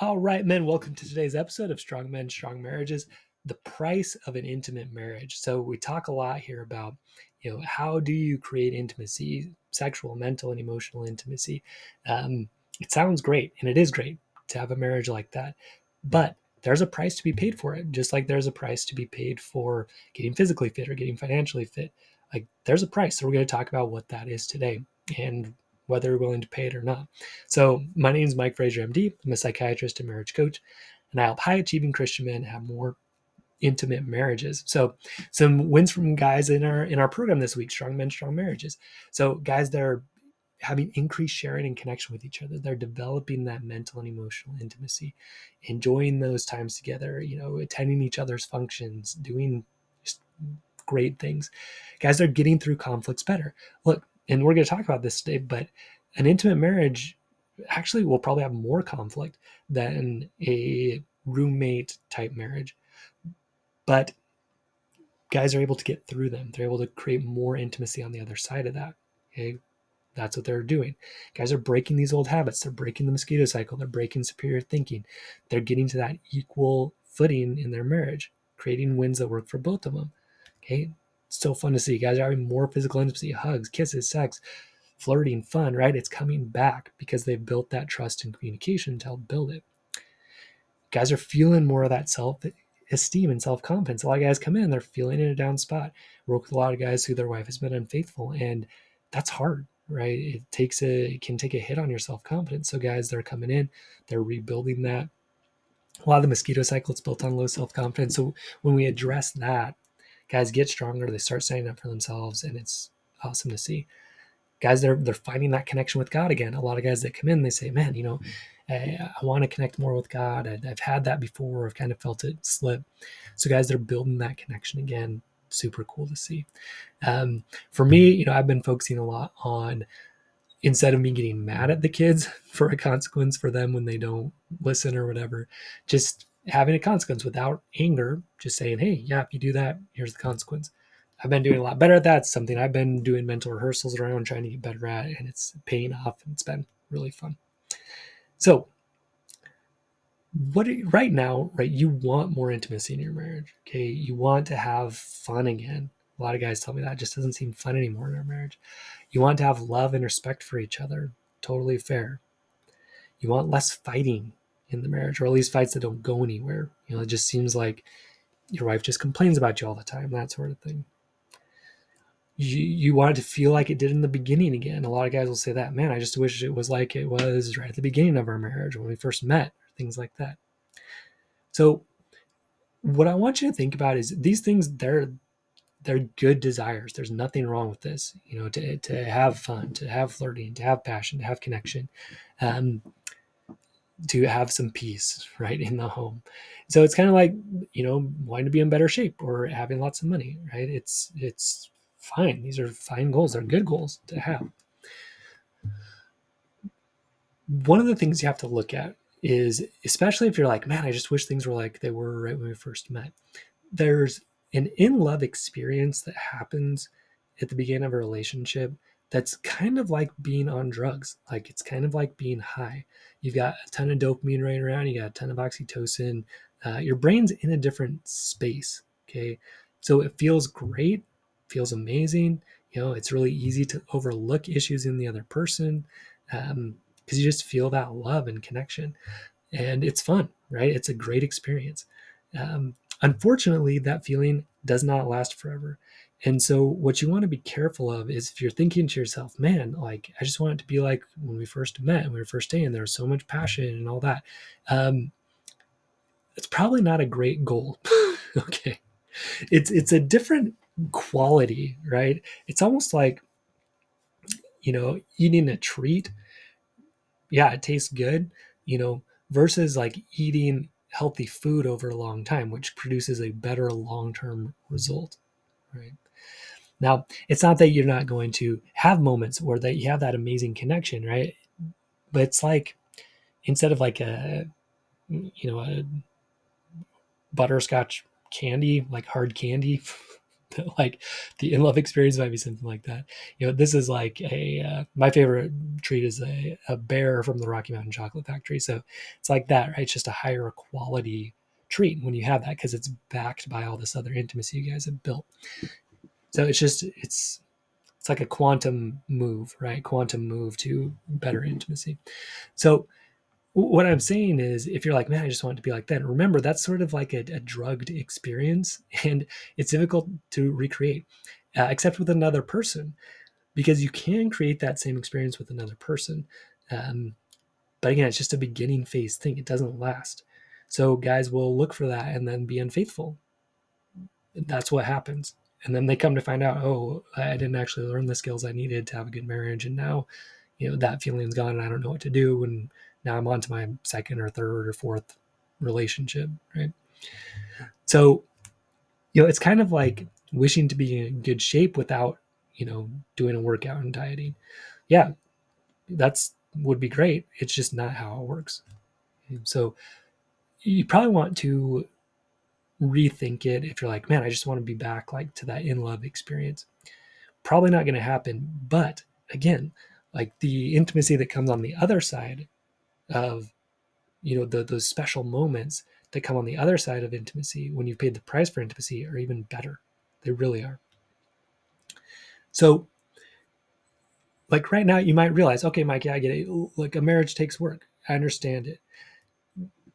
All right, men, welcome to today's episode of Strong Men, Strong Marriages, the price of an intimate marriage. So we talk a lot here about, how do you create intimacy, sexual, mental, and emotional intimacy? It sounds great, and it is great to have a marriage like that, but there's a price to be paid for it, just like there's a price to be paid for getting physically fit or getting financially fit. Like there's a price. So we're going to talk about what that is today and whether you're willing to pay it or not. So my name is Mike Fraser, MD. I'm a psychiatrist and marriage coach, and I help high-achieving Christian men have more intimate marriages. So some wins from guys in our program this week: Strong Men, Strong Marriages. So guys that are having increased sharing and connection with each other, they're developing that mental and emotional intimacy, enjoying those times together, attending each other's functions, doing just great things. Guys are getting through conflicts better. Look, and we're going to talk about this today, but an intimate marriage actually will probably have more conflict than a roommate type marriage. But guys are able to get through them. They're able to create more intimacy on the other side of that. Okay. That's what they're doing. Guys are breaking these old habits. They're breaking the mosquito cycle. They're breaking superior thinking. They're getting to that equal footing in their marriage, creating wins that work for both of them. Okay. It's so fun to see. Guys are having more physical intimacy, hugs, kisses, sex, flirting, fun, right? It's coming back because they've built that trust and communication to help build it. Guys are feeling more of that self-esteem and self-confidence. A lot of guys come in, they're feeling in a down spot. Work with a lot of guys who their wife has been unfaithful, and that's hard, right? It can take a hit on your self-confidence. So guys, they're coming in, they're rebuilding that. A lot of the mosquito cycle, it's built on low self-confidence. So when we address that, guys get stronger, they start standing up for themselves, and it's awesome to see. Guys, they're finding that connection with God again. A lot of guys that come in, they say, man, I want to connect more with God. I've had that before. I've kind of felt it slip. So guys, they're building that connection again. Super cool to see. For me, I've been focusing a lot on, instead of me getting mad at the kids for a consequence for them when they don't listen or whatever, just having a consequence without anger, just saying, hey, yeah, if you do that, here's the consequence. I've been doing a lot better at that. It's something I've been doing mental rehearsals around, trying to get better at, and it's paying off. It's been really fun. So right now, right, you want more intimacy in your marriage. Okay. You want to have fun again. A lot of guys tell me that just doesn't seem fun anymore in our marriage. You want to have love and respect for each other. Totally fair. You want less fighting in the marriage, or at least fights that don't go anywhere. It just seems like your wife just complains about you all the time, that sort of thing. You want it to feel like it did in the beginning again. A lot of guys will say that, man, I just wish it was like it was right at the beginning of our marriage when we first met, or things like that. So what I want you to think about is these things, they're good desires. There's nothing wrong with this, to have fun, to have flirting, to have passion, to have connection, to have some peace, right, in the home. So it's kind of like, wanting to be in better shape or having lots of money, right? It's fine. These are fine goals. They're good goals to have. One of the things you have to look at is, especially if you're like, man, I just wish things were like they were right when we first met. There's an in-love experience that happens at the beginning of a relationship that's kind of like being on drugs. Like it's kind of like being high. You've got a ton of dopamine running around. You got a ton of oxytocin. Your brain's in a different space. Okay. So it feels great, feels amazing. It's really easy to overlook issues in the other person, because you just feel that love and connection. And it's fun, right? It's a great experience. Unfortunately, that feeling does not last forever. And so, what you want to be careful of is, if you're thinking to yourself, man, like, I just want it to be like when we first met and we were first dating, there was so much passion and all that. It's probably not a great goal. Okay. It's a different quality, right? It's almost like, eating a treat. Yeah, it tastes good, versus like eating healthy food over a long time, which produces a better long-term result, right? Now, it's not that you're not going to have moments where that you have that amazing connection, right? But it's like, instead of like a butterscotch candy, like hard candy, Like the in love experience might be something like that. This is like my favorite treat is a bear from the Rocky Mountain Chocolate Factory. So it's like that, right? It's just a higher quality treat when you have that because it's backed by all this other intimacy you guys have built. So it's like a quantum move, right? Quantum move to better intimacy. So what I'm saying is, if you're like, man, I just want it to be like that, remember that's sort of like a drugged experience, and it's difficult to recreate, except with another person, because you can create that same experience with another person. Um, but again, it's just a beginning phase thing; it doesn't last. So guys will look for that and then be unfaithful. That's what happens. And then they come to find out, oh, I didn't actually learn the skills I needed to have a good marriage, and now that feeling's gone and I don't know what to do, and now I'm on to my second or third or fourth relationship, right? So it's kind of like wishing to be in good shape without doing a workout and dieting. Yeah, that's would be great. It's just not how it works. So you probably want to rethink it if you're like, man, I just want to be back like to that in love experience. Probably not going to happen, but again, like the intimacy that comes on the other side of those special moments that come on the other side of intimacy when you've paid the price for intimacy are even better. They really are. So like right now you might realize, okay, Mike, yeah, I get it. Like a marriage takes work. I understand it.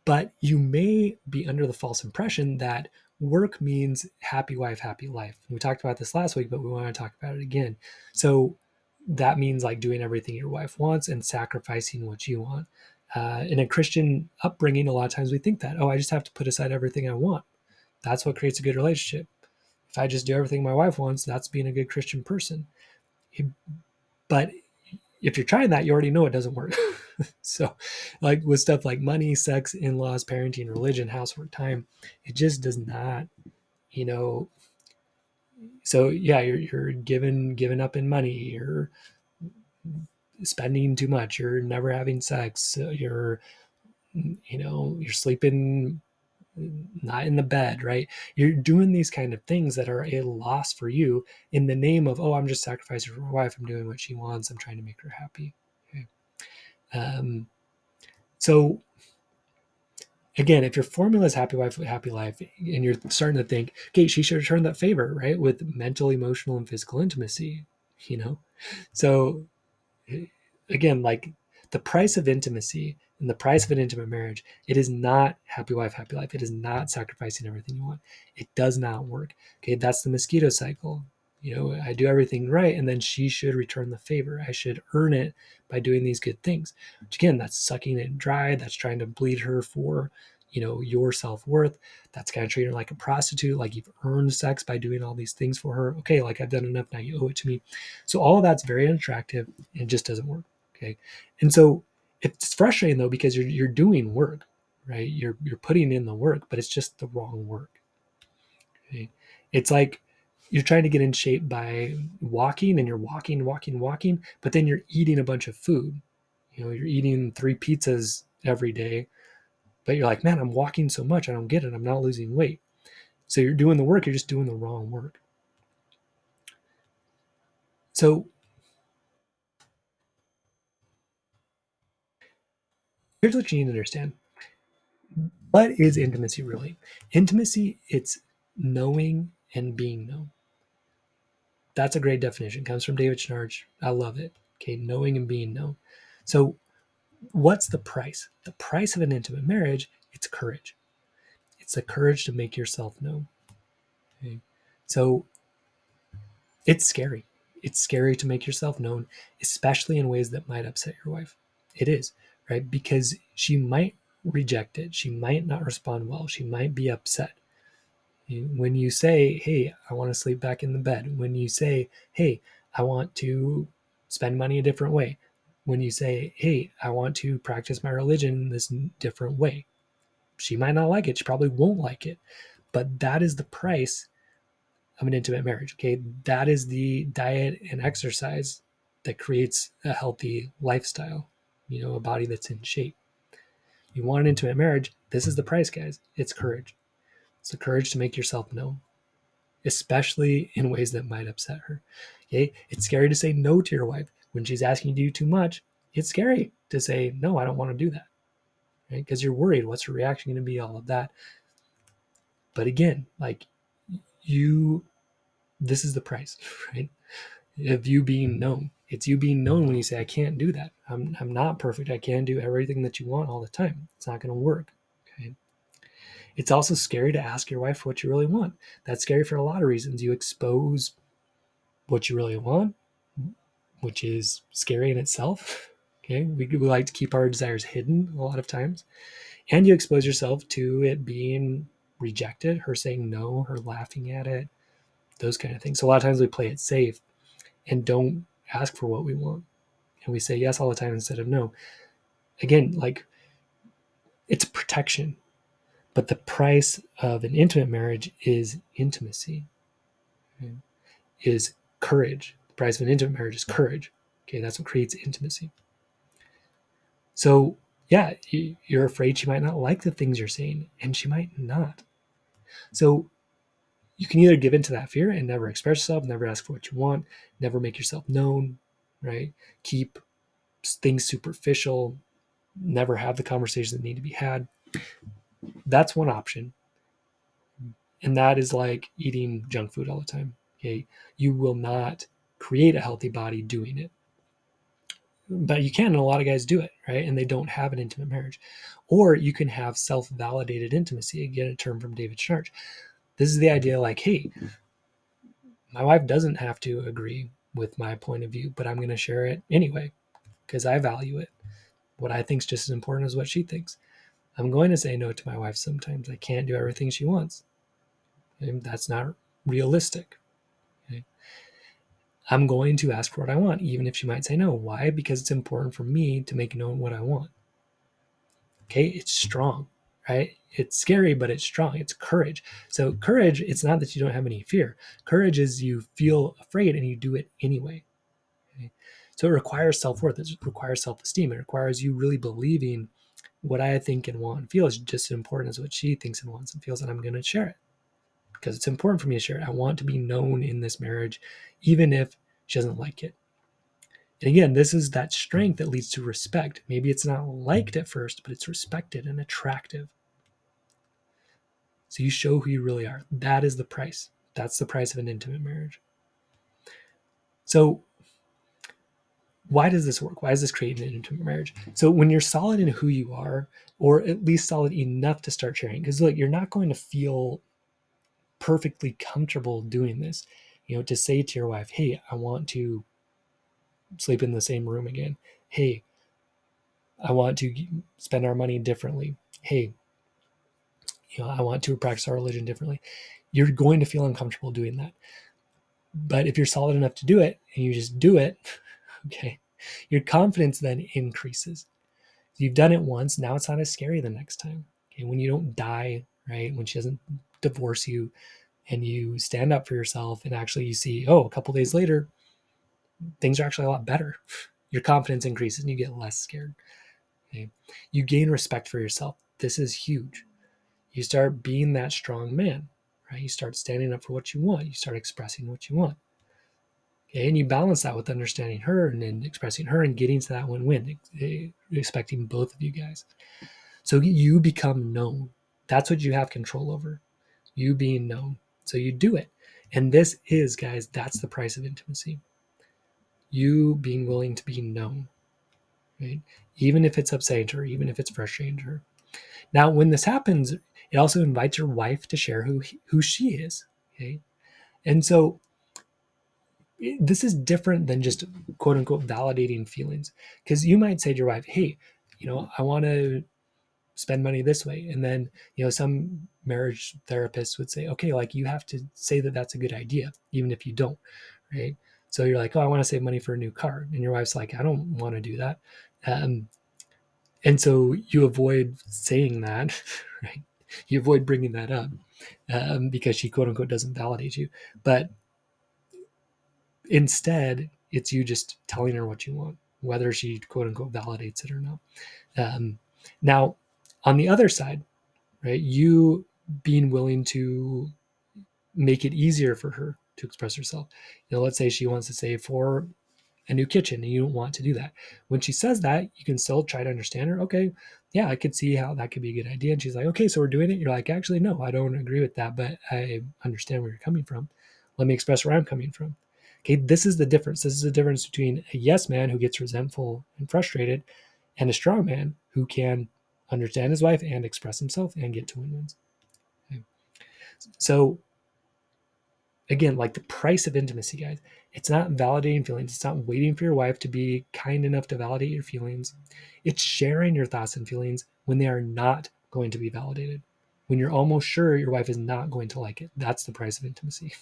But you may be under the false impression that work means happy wife, happy life. We talked about this last week, but we want to talk about it again. So that means like doing everything your wife wants and sacrificing what you want. In a Christian upbringing, a lot of times we think that, oh, I just have to put aside everything I want. That's what creates a good relationship. If I just do everything my wife wants, that's being a good Christian person. But if you're trying that, you already know it doesn't work. So, like with stuff like money, sex, in laws, parenting, religion, housework, time, it just does not, you know. So, yeah, you're giving up in money, you're spending too much, you're never having sex, you're sleeping not in the bed, right? You're doing these kind of things that are a loss for you in the name of, oh, I'm just sacrificing for my wife. I'm doing what she wants. I'm trying to make her happy. Okay. So again, if your formula is happy wife, happy life, and you're starting to think, okay, she should return that favor, right? With mental, emotional, and physical intimacy, you know? So again, like the price of intimacy and the price of an intimate marriage, it is not happy wife, happy life. It is not sacrificing everything you want. It does not work. Okay, that's the mosquito cycle. I do everything right, and then she should return the favor. I should earn it by doing these good things. Which again, that's sucking it dry. That's trying to bleed her for, your self-worth. That's kind of treating her like a prostitute, like you've earned sex by doing all these things for her. Okay, like I've done enough, now you owe it to me. So all of that's very unattractive and it just doesn't work. Okay. And so it's frustrating though, because you're doing work, right? You're putting in the work, but it's just the wrong work. Okay. It's like you're trying to get in shape by walking, and you're walking, but then you're eating a bunch of food. You're eating 3 pizzas every day, but you're like, man, I'm walking so much, I don't get it. I'm not losing weight. So you're doing the work, you're just doing the wrong work. So here's what you need to understand. What is intimacy really? Intimacy, it's knowing and being known. That's a great definition. It comes from David Schnarch. I love it. Okay, knowing and being known. So, what's the price? The price of an intimate marriage, it's courage. It's the courage to make yourself known. Okay? So, it's scary. It's scary to make yourself known, especially in ways that might upset your wife. It is, right? Because she might reject it. She might not respond well. She might be upset. When you say, hey, I want to sleep back in the bed, when you say, hey, I want to spend money a different way, when you say, hey, I want to practice my religion this different way, she might not like it. She probably won't like it. But that is the price of an intimate marriage. Okay. That is the diet and exercise that creates a healthy lifestyle, a body that's in shape. You want an intimate marriage. This is the price, guys. It's courage. It's the courage to make yourself known. especially in ways that might upset her. Okay, it's scary to say no to your wife when she's asking you to do too much. It's scary to say no, I don't want to do that, right? Because you're worried, what's her reaction going to be, all of that. But again, like, you, this is the price, right? Of you being known. It's you being known when you say, I can't do that. I'm not perfect. I can't do everything that you want all the time. It's not going to work. Okay. It's also scary to ask your wife what you really want. That's scary for a lot of reasons. You expose what you really want, which is scary in itself. Okay. We like to keep our desires hidden a lot of times. And you expose yourself to it being rejected, her saying no, her laughing at it, those kind of things. So a lot of times we play it safe and don't ask for what we want. And we say yes all the time instead of no. Again, like, it's protection. But the price of an intimate marriage is intimacy, right? Is courage. The price of an intimate marriage is courage. Okay, that's what creates intimacy. So, yeah, you're afraid she might not like the things you're saying, and she might not. So, you can either give into that fear and never express yourself, never ask for what you want, never make yourself known, right? Keep things superficial, never have the conversations that need to be had. That's one option. And that is like eating junk food all the time. Okay. You will not create a healthy body doing it. But you can, and a lot of guys do it, right? And they don't have an intimate marriage. Or you can have self-validated intimacy. Again, a term from David Schnarch. This is the idea, like, hey, my wife doesn't have to agree with my point of view, but I'm going to share it anyway because I value it. What I think is just as important as what she thinks. I'm going to say no to my wife sometimes. I can't do everything she wants. And that's not realistic. Okay? I'm going to ask for what I want, even if she might say no. Why? Because it's important for me to make known what I want. Okay, it's strong, right? It's scary, but it's strong. It's courage. So courage, it's not that you don't have any fear. Courage is you feel afraid and you do it anyway. Okay? So it requires self-worth. It requires self-esteem. It requires you really believing what I think and want and feel is just as important as what she thinks and wants and feels, and I'm going to share it because it's important for me to share it. I want to be known in this marriage, even if she doesn't like it. And again, this is that strength that leads to respect. Maybe it's not liked at first, but it's respected and attractive. So you show who you really are. That is the price. That's the price of an intimate marriage. So why does this work? Why does this create an intimate marriage? So when you're solid in who you are, or at least solid enough to start sharing, because look, you're not going to feel perfectly comfortable doing this, to say to your wife, hey, I want to sleep in the same room again. Hey, I want to spend our money differently. Hey, I want to practice our religion differently. You're going to feel uncomfortable doing that. But if you're solid enough to do it and you just do it, okay, your confidence then increases. You've done it once. Now it's not as scary the next time. Okay, when you don't die, right? When she doesn't divorce you and you stand up for yourself and actually you see, oh, a couple days later, things are actually a lot better. Your confidence increases and you get less scared. Okay? You gain respect for yourself. This is huge. You start being that strong man, right? You start standing up for what you want. You start expressing what you want. Okay? And you balance that with understanding her and then expressing her and getting to that win-win, expecting both of you guys. So you become known. That's what you have control over, you being known. So you do it. And this is, guys, that's the price of intimacy. You being willing to be known, right? Even if it's upsetting to her, even if it's frustrating to her. Now, when this happens, it also invites your wife to share who she is, okay? And so this is different than just quote unquote validating feelings, because you might say to your wife, hey, I want to spend money this way. And then, some marriage therapists would say, okay, like you have to say that that's a good idea, even if you don't, right? So you're like, oh, I want to save money for a new car. And your wife's like, I don't want to do that. And so you avoid saying that, right? You avoid bringing that up because she quote unquote doesn't validate you. But instead, it's you just telling her what you want, whether she quote unquote validates it or not. Now, on the other side, right, you being willing to make it easier for her to express herself. Let's say she wants to save for a new kitchen and you don't want to do that. When she says that, you can still try to understand her. Okay, yeah, I could see how that could be a good idea. And she's like, okay, so we're doing it. You're like, actually, no, I don't agree with that, but I understand where you're coming from. Let me express where I'm coming from. Okay, this is the difference. This is the difference between a yes man who gets resentful and frustrated and a strong man who can understand his wife and express himself and get to win-wins. Okay. So again, like the price of intimacy, guys, it's not validating feelings. It's not waiting for your wife to be kind enough to validate your feelings. It's sharing your thoughts and feelings when they are not going to be validated, when you're almost sure your wife is not going to like it. That's the price of intimacy.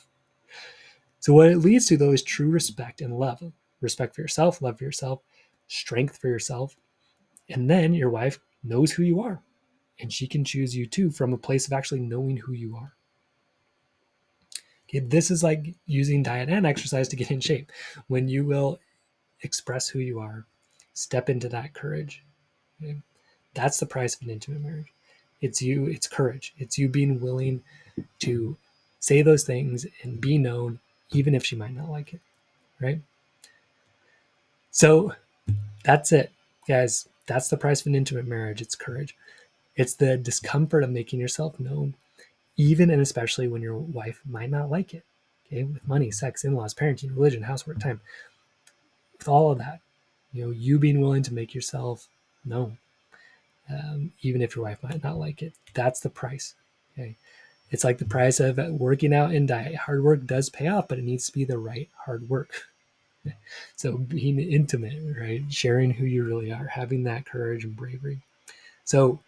So, what it leads to, though, is true respect and love. Respect for yourself, love for yourself, strength for yourself. And then your wife knows who you are, and she can choose you too from a place of actually knowing who you are. Okay, this is like using diet and exercise to get in shape. When you will express who you are, step into that courage. Okay? That's the price of an intimate marriage. It's courage. It's you being willing to say those things and be known, even if she might not like it. Right? So that's it, guys. That's the price of an intimate marriage. It's courage. It's the discomfort of making yourself known, even and especially when your wife might not like it. Okay, with money, sex, in-laws, parenting, religion, housework, time, with all of that, you being willing to make yourself known, even if your wife might not like it. That's the price. Okay, it's like the price of working out and diet. Hard work does pay off, but it needs to be the right hard work. So being intimate, right, sharing who you really are, having that courage and bravery. So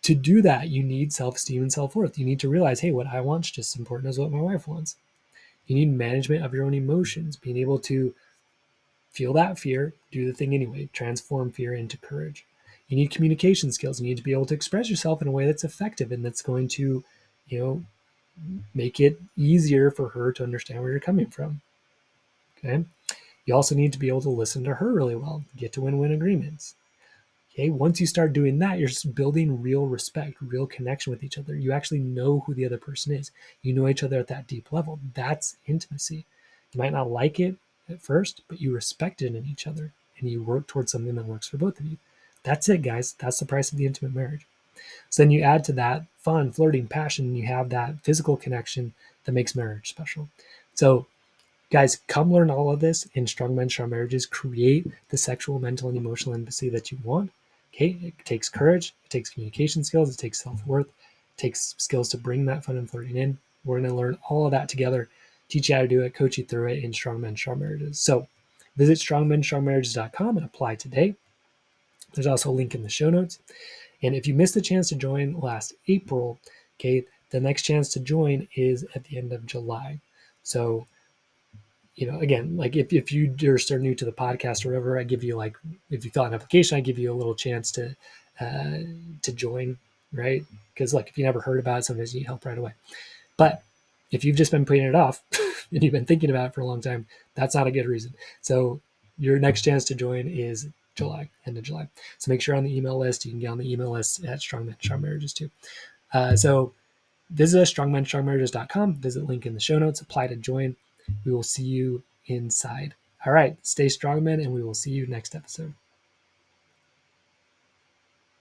to do that, you need self-esteem and self-worth. You need to realize, hey, what I want is just as important as what my wife wants. You need management of your own emotions, being able to feel that fear, do the thing anyway, transform fear into courage. You need communication skills. You need to be able to express yourself in a way that's effective and that's going to, you know, make it easier for her to understand where you're coming from. Okay. You also need to be able to listen to her really well, get to win-win agreements. Okay, once you start doing that, you're just building real respect, real connection with each other. You actually know who the other person is. You know each other at that deep level. That's intimacy. You might not like it at first, but you respect it in each other and you work towards something that works for both of you. That's it, guys. That's the price of the intimate marriage. So then you add to that fun, flirting, passion, and you have that physical connection that makes marriage special. So guys, come learn all of this in Strong Men, Strong Marriages. Create the sexual, mental, and emotional intimacy that you want. Okay, it takes courage, it takes communication skills, it takes self-worth, it takes skills to bring that fun and flirting in. We're going to learn all of that together, teach you how to do it, coach you through it in Strong Men, Strong Marriages. So visit strongmenstrongmarriages.com and apply today. There's also a link in the show notes. And if you missed the chance to join last April, okay, the next chance to join is at the end of July. So again, like if you're still new to the podcast or whatever, I give you if you fill out an application, I give you a little chance to join, right? Because like if you never heard about it, sometimes you need help right away. But if you've just been putting it off and you've been thinking about it for a long time, that's not a good reason. So your next chance to join is July, end of July. So make sure you're on the email list. You can get on the email list at Strong Men, Strong Marriages too. So visit us, strongmenstrongmarriages.com. Visit link in the show notes. Apply to join. We will see you inside. All right, stay strong, men, and we will see you next episode.